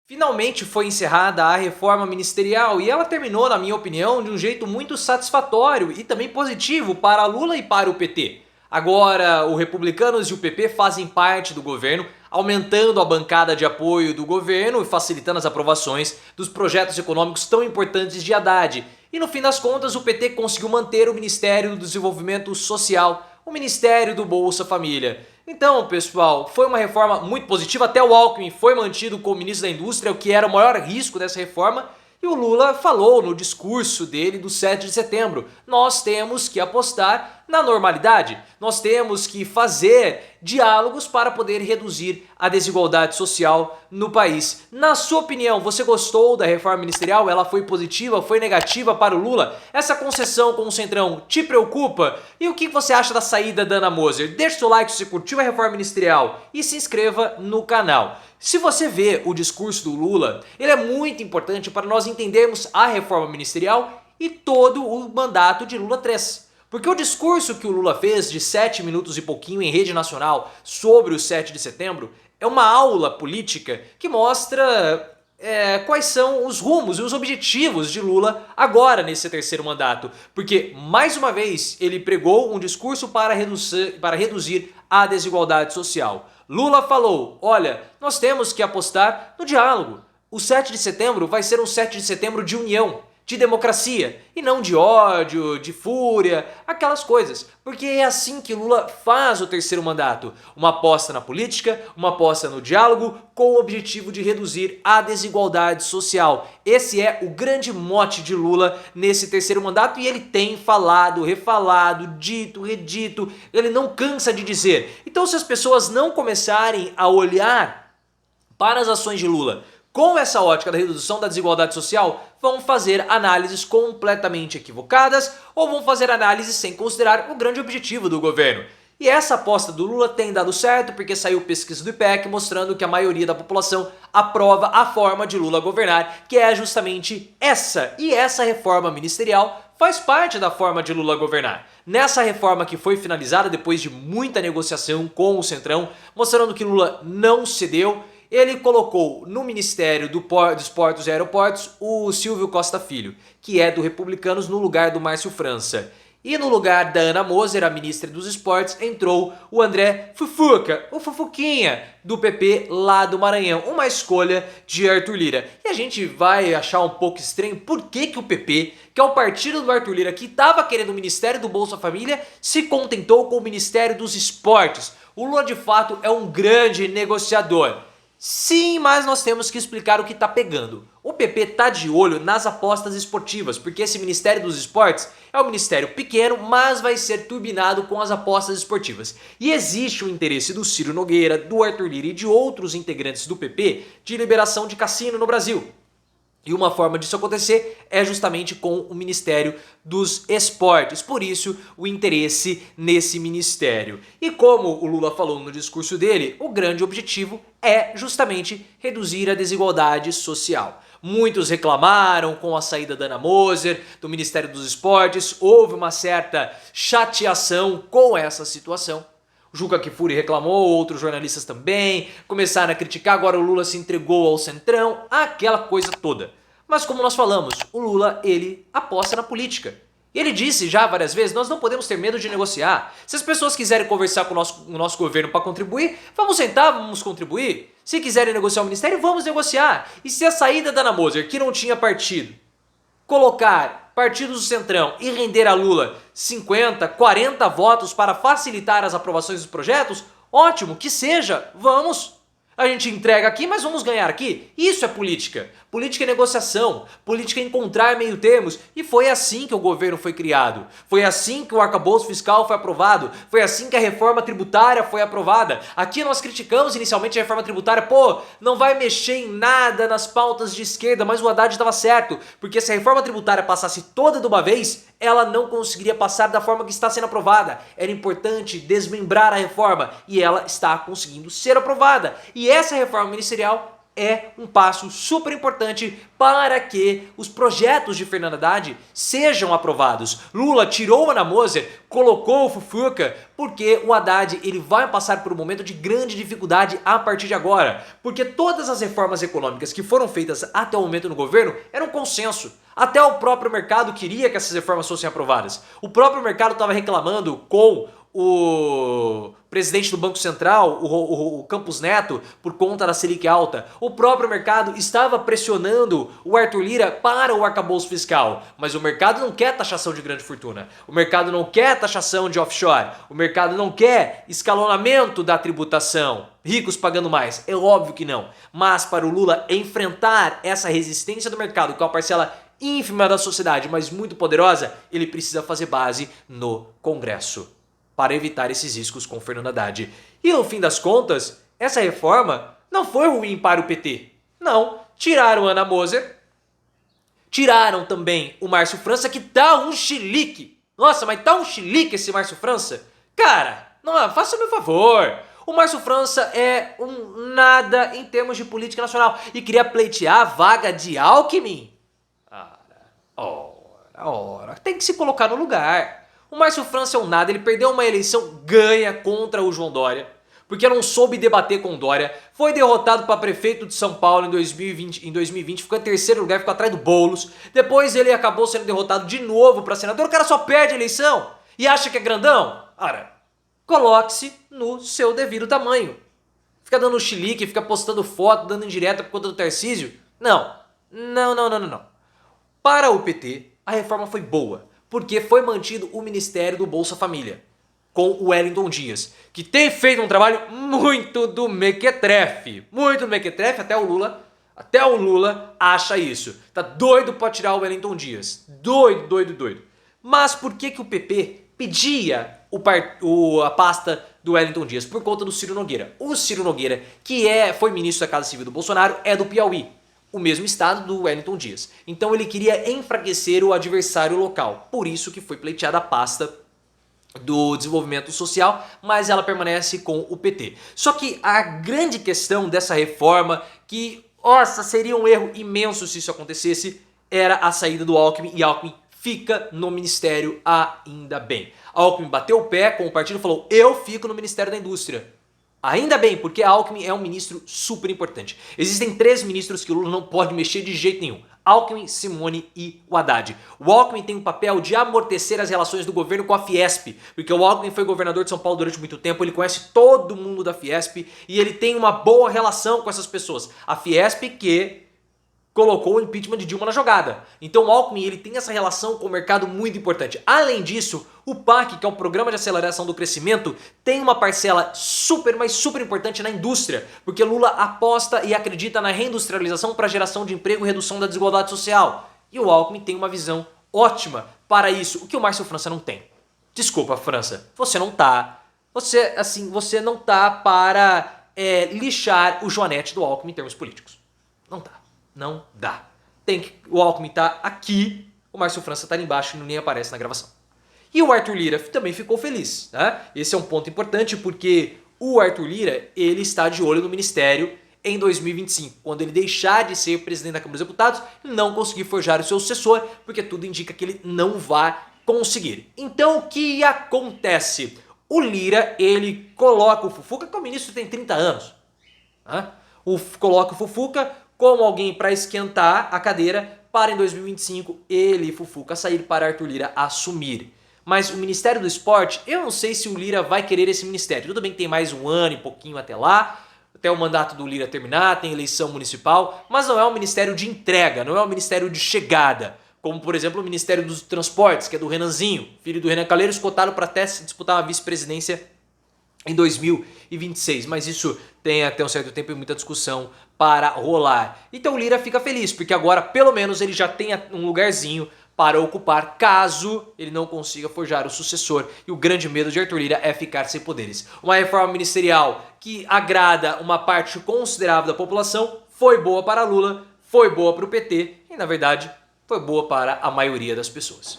Finalmente foi encerrada a reforma ministerial e ela terminou, na minha opinião, de um jeito muito satisfatório e também positivo para Lula e para o PT. Agora, os republicanos e o PP fazem parte do governo, aumentando a bancada de apoio do governo e facilitando as aprovações dos projetos econômicos tão importantes de Haddad. E no fim das contas, o PT conseguiu manter o Ministério do Desenvolvimento Social, o Ministério do Bolsa Família. Então, pessoal, foi uma reforma muito positiva, até o Alckmin foi mantido como ministro da Indústria, o que era o maior risco dessa reforma, e o Lula falou no discurso dele do 7 de setembro, nós temos que apostar na normalidade, nós temos que fazer diálogos para poder reduzir a desigualdade social no país. Na sua opinião, você gostou da reforma ministerial? Ela foi positiva, foi negativa para o Lula? Essa concessão com o Centrão te preocupa? E o que você acha da saída da Ana Moser? Deixe seu like se você curtiu a reforma ministerial e se inscreva no canal. Se você vê o discurso do Lula, ele é muito importante para nós entendermos a reforma ministerial e todo o mandato de Lula 3. Porque o discurso que o Lula fez de 7 minutos e pouquinho em rede nacional sobre o 7 de setembro é uma aula política que mostra quais são os rumos e os objetivos de Lula agora nesse terceiro mandato. Porque, mais uma vez, ele pregou um discurso para reduzir a desigualdade social. Lula falou, olha, nós temos que apostar no diálogo. O 7 de setembro vai ser um 7 de setembro de união, de democracia, e não de ódio, de fúria, aquelas coisas. Porque é assim que Lula faz o terceiro mandato. Uma aposta na política, uma aposta no diálogo, com o objetivo de reduzir a desigualdade social. Esse é o grande mote de Lula nesse terceiro mandato e ele tem falado, refalado, dito, redito, ele não cansa de dizer. Então se as pessoas não começarem a olhar para as ações de Lula com essa ótica da redução da desigualdade social, vão fazer análises completamente equivocadas ou vão fazer análises sem considerar o grande objetivo do governo. E essa aposta do Lula tem dado certo porque saiu pesquisa do IPEC mostrando que a maioria da população aprova a forma de Lula governar, que é justamente essa. E essa reforma ministerial faz parte da forma de Lula governar. Nessa reforma que foi finalizada depois de muita negociação com o Centrão, mostrando que Lula não cedeu, ele colocou no Ministério dos Portos e Aeroportos o Silvio Costa Filho, que é do Republicanos, no lugar do Márcio França. E no lugar da Ana Moser, a ministra dos Esportes, entrou o André Fufuca, o Fufuquinha, do PP lá do Maranhão. Uma escolha de Arthur Lira. E a gente vai achar um pouco estranho por que o PP, que é o partido do Arthur Lira, que estava querendo o Ministério do Bolsa Família, se contentou com o Ministério dos Esportes. O Lula, de fato, é um grande negociador. Sim, mas nós temos que explicar o que está pegando. O PP está de olho nas apostas esportivas, porque esse Ministério dos Esportes é um ministério pequeno, mas vai ser turbinado com as apostas esportivas. E existe o interesse do Ciro Nogueira, do Arthur Lira e de outros integrantes do PP de liberação de cassino no Brasil. E uma forma disso acontecer é justamente com o Ministério dos Esportes, por isso o interesse nesse ministério. E como o Lula falou no discurso dele, o grande objetivo é justamente reduzir a desigualdade social. Muitos reclamaram com a saída da Ana Moser, do Ministério dos Esportes, houve uma certa chateação com essa situação. Juca Kfouri reclamou, outros jornalistas também, começaram a criticar, agora o Lula se entregou ao Centrão, aquela coisa toda. Mas como nós falamos, o Lula, ele aposta na política. E ele disse já várias vezes, nós não podemos ter medo de negociar. Se as pessoas quiserem conversar com o nosso governo para contribuir, vamos sentar, vamos contribuir. Se quiserem negociar o ministério, vamos negociar. E se a saída da Ana Moser, que não tinha partido, colocar partidos do Centrão e render a Lula 50, 40 votos para facilitar as aprovações dos projetos, ótimo, que seja, vamos. A gente entrega aqui, mas vamos ganhar aqui. Isso é política. Política é negociação. Política é encontrar meio termos. E foi assim que o governo foi criado. Foi assim que o arcabouço fiscal foi aprovado. Foi assim que a reforma tributária foi aprovada. Aqui nós criticamos inicialmente a reforma tributária. Pô, não vai mexer em nada nas pautas de esquerda, mas o Haddad estava certo. Porque se a reforma tributária passasse toda de uma vez, ela não conseguiria passar da forma que está sendo aprovada. Era importante desmembrar a reforma. E ela está conseguindo ser aprovada. E essa reforma ministerial é um passo super importante para que os projetos de Fernando Haddad sejam aprovados. Lula tirou Ana Moser, colocou o Fufuca, porque o Haddad ele vai passar por um momento de grande dificuldade a partir de agora. Porque todas as reformas econômicas que foram feitas até o momento no governo eram consenso. Até o próprio mercado queria que essas reformas fossem aprovadas. O próprio mercado estava reclamando com o presidente do Banco Central, o Campos Neto, por conta da Selic alta. O próprio mercado estava pressionando o Arthur Lira para o arcabouço fiscal. Mas o mercado não quer taxação de grande fortuna. O mercado não quer taxação de offshore. O mercado não quer escalonamento da tributação. Ricos pagando mais. É óbvio que não. Mas para o Lula enfrentar essa resistência do mercado, que é uma parcela ínfima da sociedade, mas muito poderosa, ele precisa fazer base no Congresso para evitar esses riscos com Fernando Haddad. E no fim das contas, essa reforma não foi ruim para o PT. Não, tiraram Ana Moser, tiraram também o Márcio França, que tá um chilique. Nossa, mas tá um chilique esse Márcio França? Cara, não, faça meu favor. O Márcio França é um nada em termos de política nacional e queria pleitear a vaga de Alckmin. Ora, tem que se colocar no lugar. O Márcio França é um nada, ele perdeu uma eleição ganha contra o João Dória, porque não soube debater com o Dória, foi derrotado para prefeito de São Paulo em 2020, ficou em terceiro lugar, ficou atrás do Boulos, depois ele acabou sendo derrotado de novo para senador, o cara só perde a eleição e acha que é grandão? Ora, coloque-se no seu devido tamanho. Fica dando chilique, fica postando foto, dando indireta por conta do Tarcísio? Não. Para o PT, a reforma foi boa, porque foi mantido o Ministério do Bolsa Família, com o Wellington Dias, que tem feito um trabalho muito do mequetrefe, até o Lula acha isso. Tá doido pra tirar o Wellington Dias, doido. Mas por que o PP pedia a pasta do Wellington Dias? Por conta do Ciro Nogueira. O Ciro Nogueira, que foi ministro da Casa Civil do Bolsonaro, é do Piauí, o mesmo estado do Wellington Dias. Então ele queria enfraquecer o adversário local. Por isso que foi pleiteada a pasta do desenvolvimento social, mas ela permanece com o PT. Só que a grande questão dessa reforma, que, nossa, seria um erro imenso se isso acontecesse, era a saída do Alckmin, e Alckmin fica no ministério ainda bem. Alckmin bateu o pé com o partido e falou: eu fico no Ministério da Indústria. Ainda bem, porque Alckmin é um ministro super importante. Existem 3 ministros que o Lula não pode mexer de jeito nenhum: Alckmin, Simone e o Haddad. O Alckmin tem o papel de amortecer as relações do governo com a Fiesp, porque o Alckmin foi governador de São Paulo durante muito tempo, ele conhece todo mundo da Fiesp e ele tem uma boa relação com essas pessoas. A Fiesp que colocou o impeachment de Dilma na jogada. Então o Alckmin ele tem essa relação com o mercado muito importante. Além disso, o PAC, que é o Programa de Aceleração do Crescimento, tem uma parcela super importante na indústria, porque Lula aposta e acredita na reindustrialização para geração de emprego e redução da desigualdade social. E o Alckmin tem uma visão ótima para isso, o que o Márcio França não tem. Desculpa, França, você não tá. Você não tá para lixar o Joanete do Alckmin em termos políticos. Não tá. Não dá. O Alckmin tá aqui, o Márcio França tá ali embaixo e nem aparece na gravação. E o Arthur Lira também ficou feliz, né? Esse é um ponto importante porque o Arthur Lira, ele está de olho no ministério em 2025. Quando ele deixar de ser presidente da Câmara dos Deputados, não conseguir forjar o seu sucessor, porque tudo indica que ele não vai conseguir. Então o que acontece? O Lira, ele coloca o Fufuca, que o ministro tem 30 anos. Né? Coloca o Fufuca como alguém para esquentar a cadeira para em 2025 ele, Fufuca, sair para Arthur Lira assumir. Mas o Ministério do Esporte, eu não sei se o Lira vai querer esse ministério. Tudo bem que tem mais um ano e pouquinho até lá, até o mandato do Lira terminar, tem eleição municipal, mas não é um ministério de entrega, não é um ministério de chegada. Como, por exemplo, o Ministério dos Transportes, que é do Renanzinho, filho do Renan Calheiros, cotado para até disputar uma vice-presidência em 2026, mas isso tem até um certo tempo e muita discussão para rolar. Então o Lira fica feliz, porque agora pelo menos ele já tem um lugarzinho para ocupar caso ele não consiga forjar o sucessor. E o grande medo de Arthur Lira é ficar sem poderes. Uma reforma ministerial que agrada uma parte considerável da população foi boa para Lula, foi boa para o PT e na verdade foi boa para a maioria das pessoas.